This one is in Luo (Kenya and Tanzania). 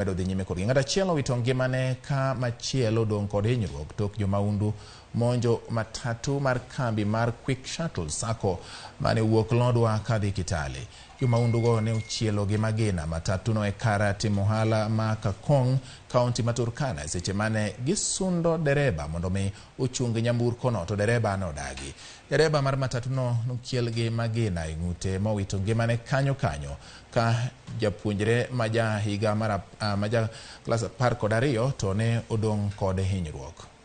medo dhi nyime kod ng'ata chielo wito ngimane ka machielo dong kod hinyruok tok jomaundu monjo matatu mar kambi mar Quick Shuttle Sacco mane wuok Lodwar kadhi Kitale. Jomaundu go ne uchielo gi magina matatu no e kar timo ohala ma Kakong, kaunti ma Turkana, seche mane gisundo dereba mondo mi ochung nyamburko no to dereba no dagi. Dereba mar matatu no nuchiel gi magina e ng'ute mowito ngimane kanyo ka japuonjre maja higa maja klas 12 to ne odong kod hinyruok.